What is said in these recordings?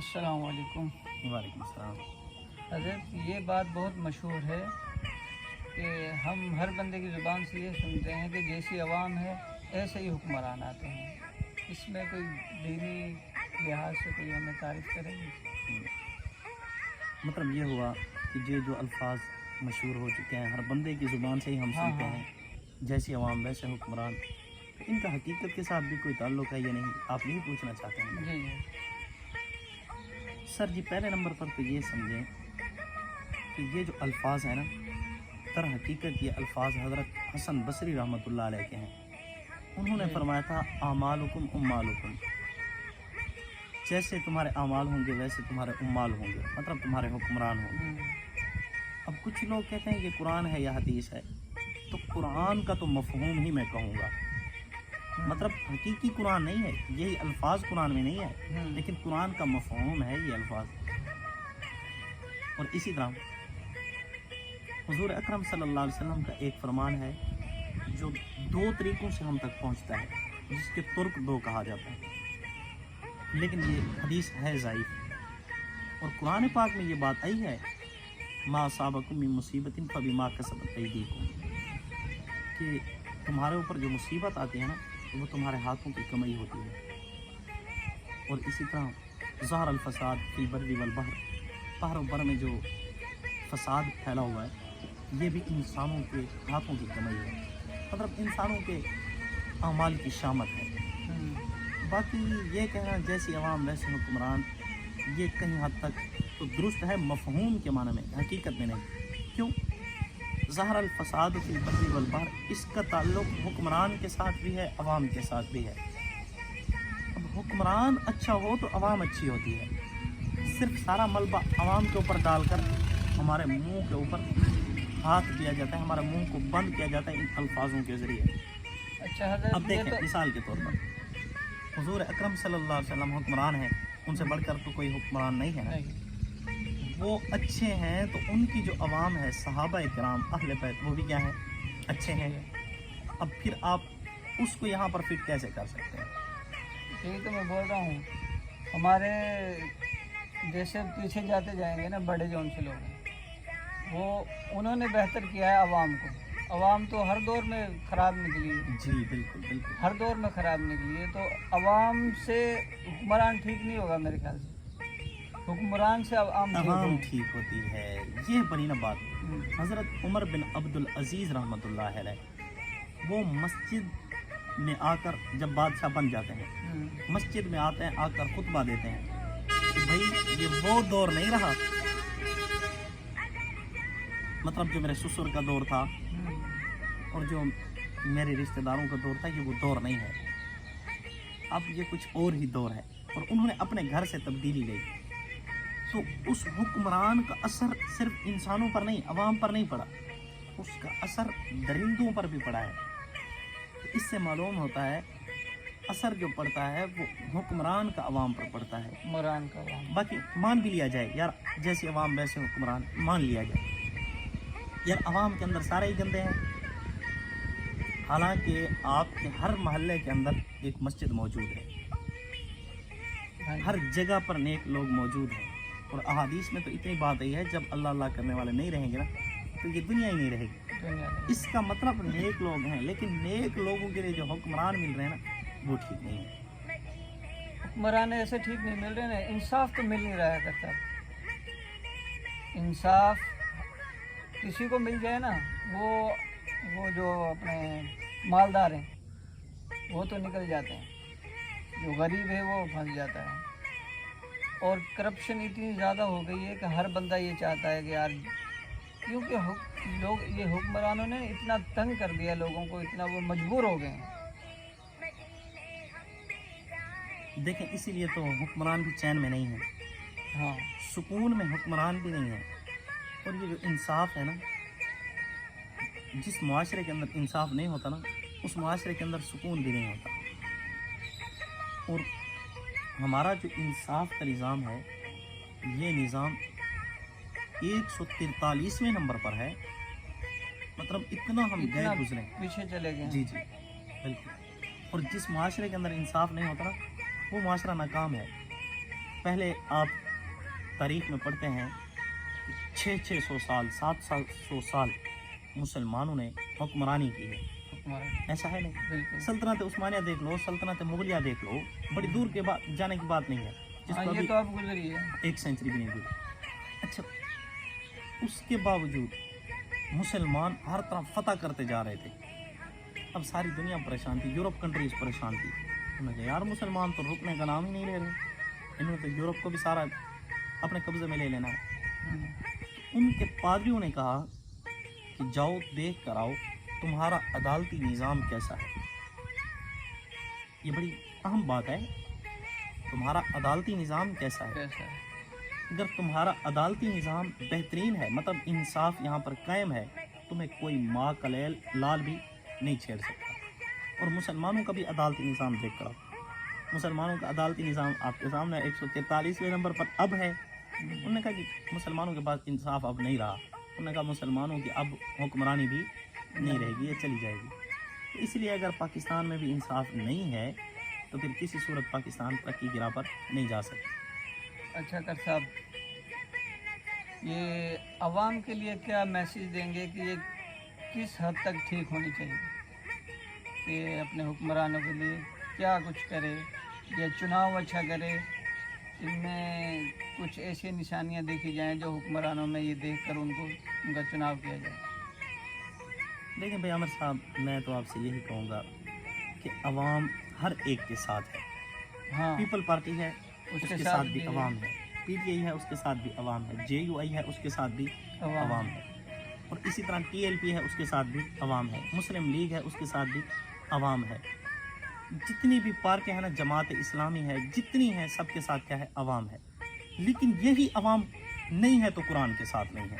السلام علیکم۔ وعلیکم السلام۔ حضرت یہ بات بہت مشہور ہے کہ ہم ہر بندے کی زبان سے یہ سنتے ہیں کہ جیسی عوام ہے ایسے ہی حکمران آتے ہیں۔ اس میں کوئی دینی لحاظ سے کوئی ہمیں تعریف کریں گے؟ مطلب یہ ہوا کہ یہ جو الفاظ مشہور ہو چکے ہیں ہر بندے کی زبان سے ہی ہم سنتے ہیں، جیسی عوام ویسے حکمران، ان کا حقیقت کے ساتھ بھی کوئی تعلق ہے یا نہیں، آپ یہی پوچھنا چاہتے ہیں؟ جی سر جی، پہلے نمبر پر تو یہ سمجھیں کہ یہ جو الفاظ ہیں نا، در حقیقت یہ الفاظ حضرت حسن بصری رحمۃ اللہ علیہ کے ہیں۔ انہوں نے فرمایا تھا اعمالکم امالکم، جیسے تمہارے اعمال ہوں گے ویسے تمہارے امال ہوں گے، مطلب تمہارے حکمران ہوں گے۔ اب کچھ لوگ کہتے ہیں یہ قرآن ہے یا حدیث ہے، تو قرآن کا تو مفہوم ہی میں کہوں گا، مطلب حقیقی قرآن نہیں ہے، یہی الفاظ قرآن میں نہیں ہے، لیکن قرآن کا مفہوم ہے یہ الفاظ۔ اور اسی طرح حضور اکرم صلی اللہ علیہ وسلم کا ایک فرمان ہے جو دو طریقوں سے ہم تک پہنچتا ہے، جس کے ترک دو کہا جاتا ہے، لیکن یہ حدیث ہے ضعیف۔ اور قرآن پاک میں یہ بات آئی ہے ما اصابکم من مصیبت فبما کسبت ایدیکم، کہ تمہارے اوپر جو مصیبت آتی ہے نا وہ تمہارے ہاتھوں کی کمائی ہوتی ہے۔ اور اسی طرح ظہر الفساد فی البر والبحر، بحر و بر میں جو فساد پھیلا ہوا ہے یہ بھی انسانوں کے ہاتھوں کی کمائی ہے، مطلب انسانوں کے اعمال کی شامت ہے۔ باقی یہ کہنا جیسی عوام ویسے حکمران، یہ کہیں حد تک تو درست ہے مفہوم کے معنی میں، حقیقت میں نہیں۔ کیوں؟ ظہر الفساد فی البر والبحر، اس کا تعلق حکمران کے ساتھ بھی ہے، عوام کے ساتھ بھی ہے۔ اب حکمران اچھا ہو تو عوام اچھی ہوتی ہے، صرف سارا ملبہ عوام کے اوپر ڈال کر ہمارے منہ کے اوپر ہاتھ دیا جاتا ہے، ہمارے منہ کو بند کیا جاتا ہے ان الفاظوں کے ذریعے۔ اچھا حضرت، اب دیکھیں مثال کے طور پر حضور اکرم صلی اللہ علیہ وسلم حکمران ہیں، ان سے بڑھ کر تو کوئی حکمران نہیں ہے نا، وہ اچھے ہیں تو ان کی جو عوام ہے صحابہ کرام اہل بیت وہ بھی کیا ہیں؟ اچھے ہیں۔ اب پھر آپ اس کو یہاں پر فٹ کیسے کر سکتے ہیں؟ یہی تو میں بول رہا ہوں، ہمارے جیسے پیچھے جاتے جائیں گے نا بڑے جو ان سے لوگ ہیں، وہ انہوں نے بہتر کیا ہے عوام کو۔ عوام تو ہر دور میں خراب نکلی ہے، جی بالکل بالکل، ہر دور میں خراب نکلی ہے، تو عوام سے حکمران ٹھیک نہیں ہوگا میرے خیال سے، حکمران سے عوام ٹھیک ہوتی ہے۔ یہ بڑی نا بات، حضرت عمر بن عبد العزیز رحمۃ اللہ علیہ، وہ مسجد میں آ کر جب بادشاہ بن جاتے ہیں، مسجد میں آتے ہیں، آ کر خطبہ دیتے ہیں کہ بھائی یہ وہ دور نہیں رہا، مطلب جو میرے سسر کا دور تھا اور جو میرے رشتہ داروں کا دور تھا، یہ وہ دور نہیں ہے، اب یہ کچھ اور ہی دور ہے۔ اور انہوں نے اپنے گھر سے تبدیلی لی، تو اس حکمران کا اثر صرف انسانوں پر نہیں، عوام پر نہیں پڑا، اس کا اثر درندوں پر بھی پڑا ہے۔ تو اس سے معلوم ہوتا ہے اثر جو پڑتا ہے وہ حکمران کا عوام پر پڑتا ہے، حکمران کا عوام۔ باقی مان بھی لیا جائے یار جیسی عوام ویسے حکمران، مان لیا جائے یار عوام کے اندر سارے ہی گندے ہیں، حالانکہ آپ کے ہر محلے کے اندر ایک مسجد موجود ہے، ہر جگہ پر نیک لوگ موجود ہیں، اور احادیث میں تو اتنی بات آئی ہے جب اللہ اللہ کرنے والے نہیں رہیں گے نا تو یہ دنیا ہی نہیں رہے گی۔ اس کا مطلب نیک لوگ ہیں، لیکن نیک لوگوں کے لیے جو حکمران مل رہے ہیں نا وہ ٹھیک نہیں ہے۔ حکمران ایسے ٹھیک نہیں مل رہے نا، انصاف تو مل نہیں رہا کرتا، انصاف کسی کو مل جائے نا، وہ جو اپنے مالدار ہیں وہ تو نکل جاتے ہیں، جو غریب ہے وہ پھنس جاتا ہے۔ اور کرپشن اتنی زیادہ ہو گئی ہے کہ ہر بندہ یہ چاہتا ہے کہ یار، کیونکہ لوگ یہ حکمرانوں نے اتنا تنگ کر دیا لوگوں کو، اتنا وہ مجبور ہو گئے ہیں۔ دیکھیں اسی لیے تو حکمران بھی چین میں نہیں ہے، ہاں، سکون میں حکمران بھی نہیں ہے۔ اور یہ جو انصاف ہے نا، جس معاشرے کے اندر انصاف نہیں ہوتا نا اس معاشرے کے اندر سکون بھی نہیں ہوتا۔ اور ہمارا جو انصاف کا نظام ہے یہ نظام 143ویں نمبر پر ہے، مطلب اتنا ہم گئے گزرے، پیچھے چلے گئے۔ جی جی بالکل۔ اور جس معاشرے کے اندر انصاف نہیں ہوتا نا وہ معاشرہ ناکام ہے، پہلے آپ تاریخ میں پڑھتے ہیں کہ 600 سال 700 سال مسلمانوں نے حکمرانی کی ہے. ایسا ہے نہیں. بالکل. سلطنت عثمانیہ دیکھ لو, سلطنت مغلیہ دیکھ لو, بڑی دور کے بعد جانے کی بات نہیں ہے, جس ہاں کو یہ ابھی تو آپ گزری ہے. 1 سینچری بھی نہیں گزری. اچھا, اس کے باوجود مسلمان ہر طرف فتح کرتے جا رہے تھے. اب ساری دنیا پریشان تھی, یورپ کنٹریز پریشان تھی. انہوں نے کہا یار مسلمان تو رکنے کا نام ہی نہیں لے رہے, انہوں نے تو یورپ کو بھی سارا اپنے قبضے میں لے لینا ہے. ان کے پادریوں نے کہا کہ جاؤ دیکھ کر آؤ تمہارا عدالتی نظام کیسا ہے. یہ بڑی اہم بات ہے, تمہارا عدالتی نظام کیسا ہے. کیسا ہے؟ اگر تمہارا عدالتی نظام بہترین ہے, مطلب انصاف یہاں پر قائم ہے, تمہیں کوئی ماں کا لال بھی نہیں چھیڑ سکتا. اور مسلمانوں کا بھی عدالتی نظام دیکھ کر آؤ. مسلمانوں کا عدالتی نظام آپ کے سامنے 143ویں نمبر پر اب ہے. انہوں نے کہا کہ مسلمانوں کے پاس انصاف اب نہیں رہا. انہوں نے کہا مسلمانوں کی اب حکمرانی بھی نہیں رہے گی, یہ چلی جائے گی. تو اس لیے اگر پاکستان میں بھی انصاف نہیں ہے تو پھر کسی صورت پاکستان ترقی کی راہ پر نہیں جا سکتا. اچھا کر صاحب, یہ عوام کے لیے کیا میسیج دیں گے کہ یہ کس حد تک ٹھیک ہونی چاہیے, کہ اپنے حکمرانوں کے لیے کیا کچھ کرے, یا چناؤ اچھا کرے, ان میں کچھ ایسی نشانیاں دیکھی جائیں جو حکمرانوں میں یہ دیکھ کر ان کا چناؤ کیا جائے. دیکھیں بھائی عامر صاحب, میں تو آپ سے یہی کہوں گا کہ عوام ہر ایک کے ساتھ ہے. ہاں, پیپل پارٹی ہے, اس کے ساتھ بھی عوام ہے. پی ٹی آئی ہے, اس کے ساتھ بھی عوام ہے. جے یو آئی ہے, اس کے ساتھ بھی عوام ہے. اور اسی طرح ٹی ایل پی ہے, اس کے ساتھ بھی عوام ہے. مسلم لیگ ہے, اس کے ساتھ بھی عوام ہے. جتنی بھی پارٹیاں ہیں نا, جماعت اسلامی ہے, جتنی ہیں, سب کے ساتھ کیا ہے, عوام ہے. لیکن یہی عوام نہیں ہے تو قرآن کے ساتھ نہیں ہے.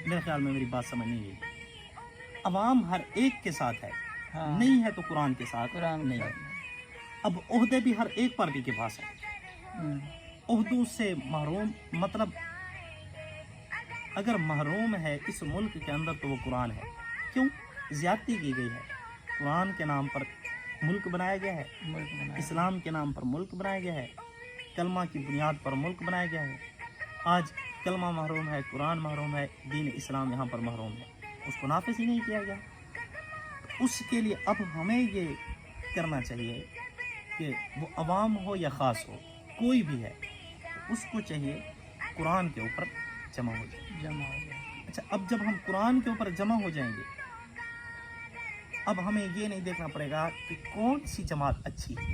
میرے خیال میں میری بات سمجھ نہیں گئی. عوام ہر ایک کے ساتھ ہے, نہیں ہے تو قرآن کے ساتھ نہیں ہے. اب عہدے بھی ہر ایک پارٹی کے پاس ہیں. عہدوں سے محروم, مطلب اگر محروم ہے اس ملک کے اندر تو وہ قرآن ہے. کیوں؟ زیادتی کی گئی ہے. قرآن کے نام پر ملک بنایا گیا ہے, اسلام کے نام پر ملک بنایا گیا ہے, کلمہ کی بنیاد پر ملک بنایا گیا ہے. آج کلمہ محروم ہے, قرآن محروم ہے, دین اسلام یہاں پر محروم ہے, اس کو نافذ ہی نہیں کیا گیا. اس کے لیے اب ہمیں یہ کرنا چاہیے کہ وہ عوام ہو یا خاص ہو, کوئی بھی ہے, اس کو چاہیے قرآن کے اوپر جمع ہو جائے. اچھا, اب جب ہم قرآن کے اوپر جمع ہو جائیں گے, اب ہمیں یہ نہیں دیکھنا پڑے گا کہ کون سی جماعت اچھی ہے.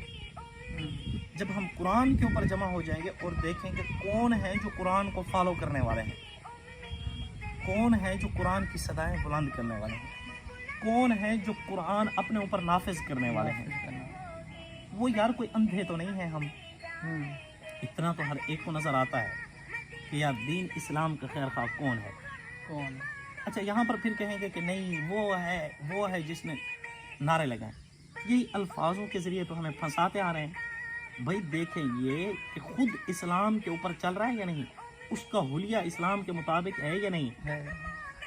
جب ہم قرآن کے اوپر جمع ہو جائیں گے اور دیکھیں گے کون ہے جو قرآن کو فالو کرنے والے ہیں, کون ہے جو قرآن کی صدائیں بلند کرنے والے ہیں, کون ہے جو قرآن اپنے اوپر نافذ کرنے والے ہیں. وہ یار کوئی اندھے تو نہیں ہیں ہم. اتنا تو ہر ایک کو نظر آتا ہے کہ یار دین اسلام کا خیر خواہ کون ہے. اچھا, یہاں پر پھر کہیں گے کہ نہیں وہ ہے جس نے نعرے لگائیں. یہی الفاظوں کے ذریعے تو ہمیں پھنساتے آ رہے ہیں. بھائی دیکھیں یہ کہ خود اسلام کے اوپر چل رہا ہے یا نہیں, اس کا حلیہ اسلام کے مطابق ہے یا نہیں.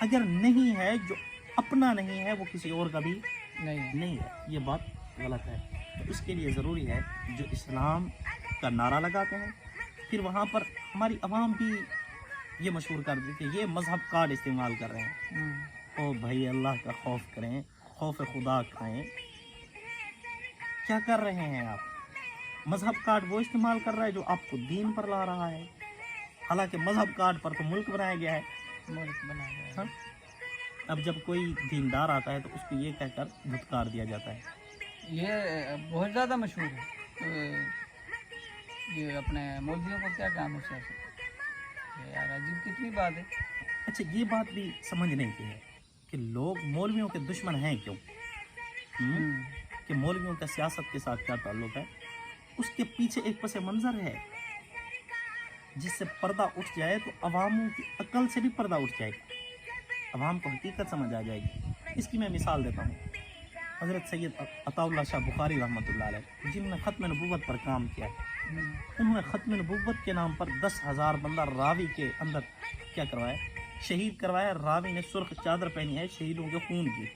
اگر نہیں ہے, جو اپنا نہیں ہے وہ کسی اور کا بھی نہیں ہے, یہ بات غلط ہے. تو اس کے لیے ضروری ہے جو اسلام کا نعرہ لگاتے ہیں, پھر وہاں پر ہماری عوام بھی یہ مشہور کر دی کہ یہ مذہب کارڈ استعمال کر رہے ہیں. او بھائی اللہ کا خوف کریں, خوف خدا کھائیں. کیا کر رہے ہیں آپ؟ مذہب کارڈ وہ استعمال کر رہا ہے جو آپ کو دین پر لا رہا ہے, حالانکہ مذہب کارڈ پر تو ملک بنایا گیا ہے. اب جب کوئی دیندار آتا ہے تو اس کو یہ کہہ کر دھتکار دیا جاتا ہے. یہ بہت زیادہ مشہور ہے. یہ اپنے مولویوں کو کیا کام ہے سیاست, یار عجیب کتنی بات ہے. اچھا, یہ بات بھی سمجھنے کی ہے کہ لوگ مولویوں کے دشمن ہیں کیوں, کہ مولویوں کا سیاست کے ساتھ کیا تعلق ہے. اس کے پیچھے ایک پس منظر ہے جس سے پردہ اٹھ جائے تو عواموں کی عقل سے بھی پردہ اٹھ جائے گا, عوام کو حقیقت سمجھ آ جائے گی. اس کی میں مثال دیتا ہوں. حضرت سید عطا اللہ شاہ بخاری رحمۃ اللہ علیہ, جنہوں نے ختم نبوت پر کام کیا, انہوں نے ختم نبوت کے نام پر 10,000 بندہ راوی کے اندر کیا کروایا, شہید کروایا. راوی نے سرخ چادر پہنی ہے شہیدوں کے خون کی,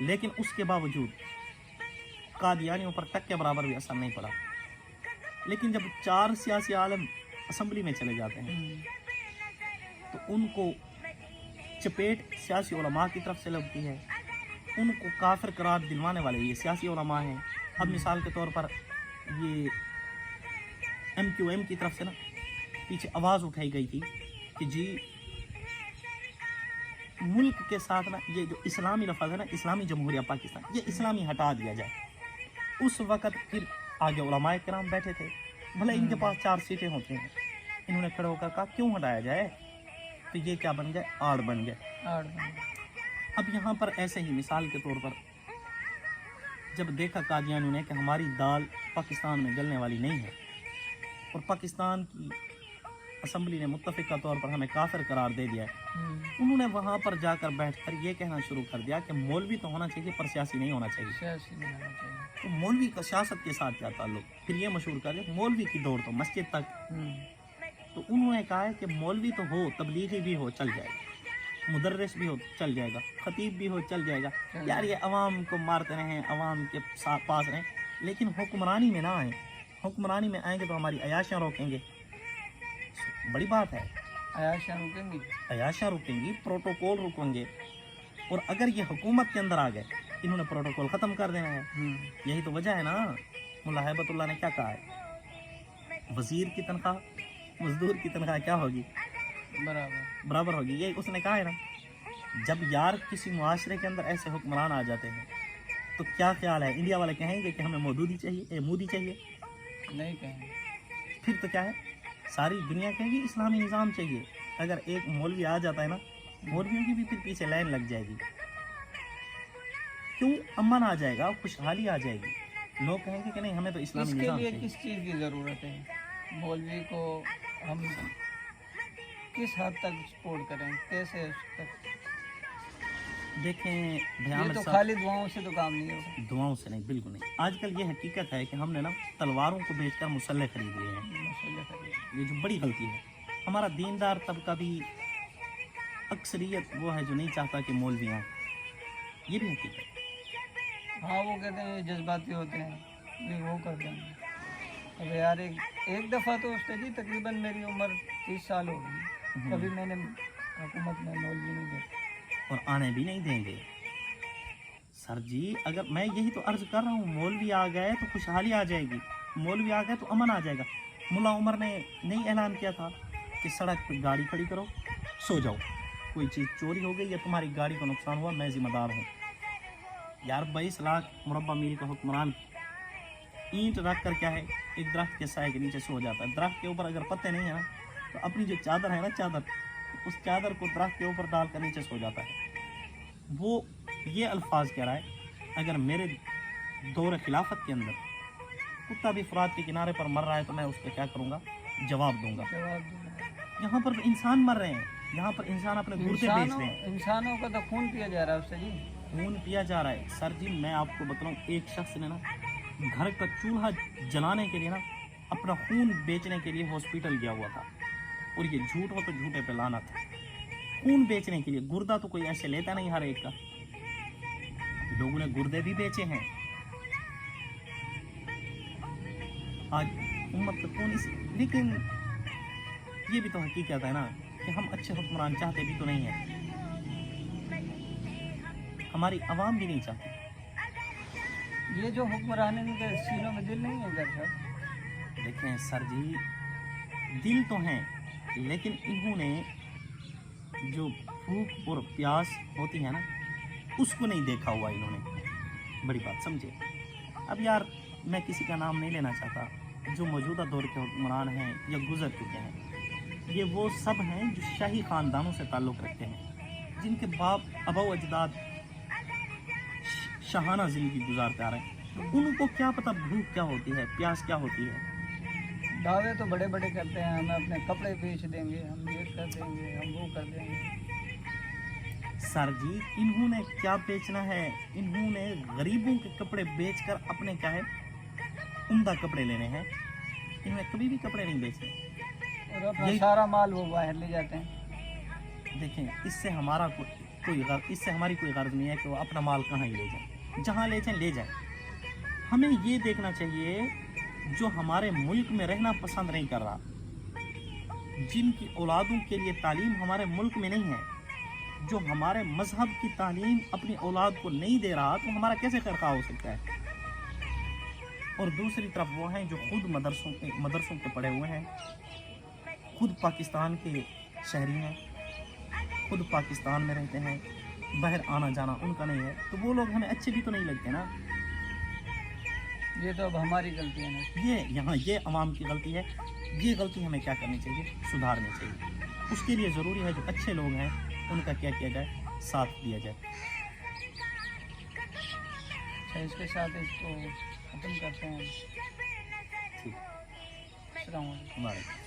لیکن اس کے باوجود قادیانیوں پر ٹک کے برابر بھی اثر نہیں پڑا. لیکن جب 4 سیاسی عالم اسمبلی میں چلے جاتے ہیں تو ان کو چپیٹ سیاسی علماء کی طرف سے لگتی ہے، ان کو کافر قرار دلوانے والے یہ سیاسی علماء ہیں۔ اب مثال کے طور پر یہ MQM کی طرف سے نا پیچھے آواز اٹھائی گئی تھی کہ جی ملک کے ساتھ نا یہ جو اسلامی لفظ ہے نا، اسلامی جمہوریہ پاکستان، یہ اسلامی ہٹا دیا جائے۔ اس وقت پھر آگے علماء کرام بیٹھے تھے، بھلے ان کے پاس 4 سیٹیں ہوتی ہیں، انہوں نے کھڑے ہو کر کہا کیوں ہٹایا جائے؟ تو یہ کیا بن گئے؟ آڑ بن گئے۔ اب یہاں پر ایسے ہی مثال کے طور پر جب دیکھا قادیانیوں نے کہ ہماری دال پاکستان میں گلنے والی نہیں ہے اور پاکستان کی اسمبلی نے متفقہ طور پر ہمیں کافر قرار دے دیا ہے، انہوں نے وہاں پر جا کر بیٹھ کر یہ کہنا شروع کر دیا کہ مولوی تو ہونا چاہیے پر سیاسی نہیں ہونا چاہیے۔ سیاسی نہیں ہونا چاہیے۔ تو مولوی کا سیاست کے ساتھ کیا تعلق؟ پھر یہ مشہور کر دیا مولوی کی دوڑ تو مسجد تک۔ تو انہوں نے کہا ہے کہ مولوی تو ہو، تبلیغی بھی ہو، چل جائے گا، مدرس بھی ہو چل جائے گا، خطیب بھی ہو چل جائے گا، یار یہ عوام کو مارتے رہیں، عوام کے پاس رہیں، لیکن حکمرانی میں نہ آئیں۔ حکمرانی میں آئیں گے تو ہماری عیاشیاں روکیں گے، بڑی بات ہے، عیاشیاں روکیں گی، عیاشیاں روکیں گی، پروٹوکول روکیں گے۔ اور اگر یہ حکومت کے اندر آ گئے، انہوں نے پروٹوکول ختم کر دینا ہے۔ یہی تو وجہ ہے نا، ملا ہیبت اللہ نے کیا کہا ہے؟ وزیر کی تنخواہ مزدور کی تنخواہ کیا ہوگی؟ برابر ہوگی، یہ اس نے کہا ہے نا۔ جب یار کسی معاشرے کے اندر ایسے حکمران آ جاتے ہیں تو کیا خیال ہے، انڈیا والے کہیں گے کہ ہمیں مودودی چاہیے، مودی چاہیے؟ نہیں کہیں گے۔ پھر تو کیا ہے، ساری دنیا کہے گی اسلامی نظام چاہیے۔ اگر ایک مولوی آ جاتا ہے نا، مولویوں کی بھی پھر پیچھے لائن لگ جائے گی، کیوں؟ امن آ جائے گا، خوشحالی آ جائے گی، لوگ کہیں گے کہ نہیں ہمیں تو اسلامی اس کے نظام لیے چاہیے۔ کس چیز کی ضرورت ہے؟ مولوی کو ہم کس حد تک سپورٹ کریں، کیسے اس تک؟ دیکھیں یہ عامر تو صاحب، خالی دعاؤں سے تو کام نہیں ہوگا۔ دعاؤں سے نہیں، بالکل نہیں۔ آج کل یہ حقیقت ہے کہ ہم نے نا تلواروں کو بیچ کر مسلح خرید لیے ہیں، ماشاءاللہ خیر۔ یہ جو بڑی غلطی ہے۔ ہمارا دیندار طبقہ بھی اکثریت وہ ہے جو نہیں چاہتا کہ مولوی آئیں، یہ بھی حقیقت ہے۔ ہاں وہ کہتے ہیں یہ جذباتی ہوتے ہیں، یہ وہ کرتے ہیں۔ اب یار ایک دفعہ تو اس جی تقریباً میری عمر 30 سال ہو گئی، کبھی میں نے حکومت میں مولوی نہیں دیکھا، اور آنے بھی نہیں دیں گے سر جی۔ اگر میں یہی تو عرض کر رہا ہوں، مولوی آ گئے تو خوشحالی آ جائے گی، مولوی آ گئے تو امن آ جائے گا۔ ملا عمر نے نہیں اعلان کیا تھا کہ سڑک پہ گاڑی کھڑی کرو، سو جاؤ، کوئی چیز چوری ہو گئی یا تمہاری گاڑی کو نقصان ہوا، میں ذمہ دار ہوں۔ یار 22 لاکھ مربع میل کا حکمران اینٹ رکھ کر کیا ہے، ایک درخت کے سائے کے نیچے سو جاتا ہے۔ درخت کے اوپر اگر پتے نہیں ہیں نا تو اپنی جو چادر ہے نا، چادر، اس چادر کو درخت کے اوپر ڈال کر نیچے سو جاتا ہے۔ وہ یہ الفاظ کہہ رہا ہے، اگر میرے دور خلافت کے اندر کتا بھی فرات کے کنارے پر مر رہا ہے تو میں اس پہ کیا کروں گا؟ جواب دوں گا۔ جواب دوں۔ یہاں پر انسان مر رہے ہیں، یہاں پر انسان اپنے گردے بیچ رہے ہیں، انسانوں کا تو خون پیا جا رہا ہے اس سے جی، خون پیا جا رہا ہے۔ سر جی میں آپ کو بتاؤں، ایک شخص نے نا گھر کا چولہا جلانے کے لیے نا اپنا خون بیچنے کے لیے ہاسپٹل گیا ہوا تھا، اور یہ جھوٹ ہو تو جھوٹے پہ لانا تھا۔ خون بیچنے کے لیے، گردہ تو کوئی ایسے لیتا نہیں ہر ایک کا، لوگوں نے گردے بھی بیچے ہیں۔ آج امت کا کون لیکن یہ بھی تو حقیقت ہے نا کہ ہم اچھے حکمران چاہتے بھی تو نہیں ہیں، ہماری عوام بھی نہیں چاہتی۔ یہ جو حکمران ان کے سینوں میں دل نہیں ہے گر صاحب؟ دیکھیں سر جی، دل تو ہیں، لیکن انہوں نے جو بھوک اور پیاس ہوتی ہے نا اس کو نہیں دیکھا ہوا انہوں نے، بڑی بات سمجھے۔ اب یار میں کسی کا نام نہیں لینا چاہتا، جو موجودہ دور کے حکمران ہیں یا گزر چکے ہیں، یہ وہ سب ہیں جو شاہی خاندانوں سے تعلق رکھتے ہیں، جن کے باپ ابا و اجداد شاہانہ زندگی گزارتے آ رہے ہیں۔ ان کو کیا پتہ بھوک کیا ہوتی ہے، پیاس کیا ہوتی ہے۔ دعوے تو بڑے بڑے کرتے ہیں، ہم اپنے کپڑے بیچ دیں گے، ہم یہ کر دیں گے، ہم وہ کر دیں گے۔ سر جی انہوں نے کیا بیچنا ہے؟ انہوں نے غریبوں کے کپڑے بیچ کر اپنے کیا ہے عمدہ کپڑے لینے ہیں، انہوں نے کبھی بھی کپڑے نہیں بیچے۔ اور اپنا سارا مال وہ باہر لے جاتے ہیں۔ دیکھیں اس سے ہمارا اس سے ہماری کوئی غرض نہیں ہے کہ وہ اپنا مال کہاں ہی لے جائیں، جہاں لے جائیں لے جائیں۔ ہمیں یہ دیکھنا چاہیے جو ہمارے ملک میں رہنا پسند نہیں کر رہا، جن کی اولادوں کے لیے تعلیم ہمارے ملک میں نہیں ہے، جو ہمارے مذہب کی تعلیم اپنی اولاد کو نہیں دے رہا، تو ہمارا کیسے خیرخواہ ہو سکتا ہے؟ اور دوسری طرف وہ ہیں جو خود مدرسوں کے پڑھے ہوئے ہیں، خود پاکستان کے شہری ہیں، خود پاکستان میں رہتے ہیں، باہر آنا جانا ان کا نہیں ہے، تو وہ لوگ ہمیں اچھے بھی تو نہیں لگتے نا۔ یہ تو اب ہماری غلطی ہے نا۔ یہ عوام کی غلطی ہے، یہ غلطی ہمیں کیا کرنی چاہیے؟ سدھارنی چاہیے۔ اس کے لیے ضروری ہے جو اچھے لوگ ہیں ان کا کیا کیا جائے؟ ساتھ دیا جائے۔ اچھا، اس کے ساتھ اس کو ختم کرتے ہیں۔ ٹھیک، السلام علیکم۔ ہمارے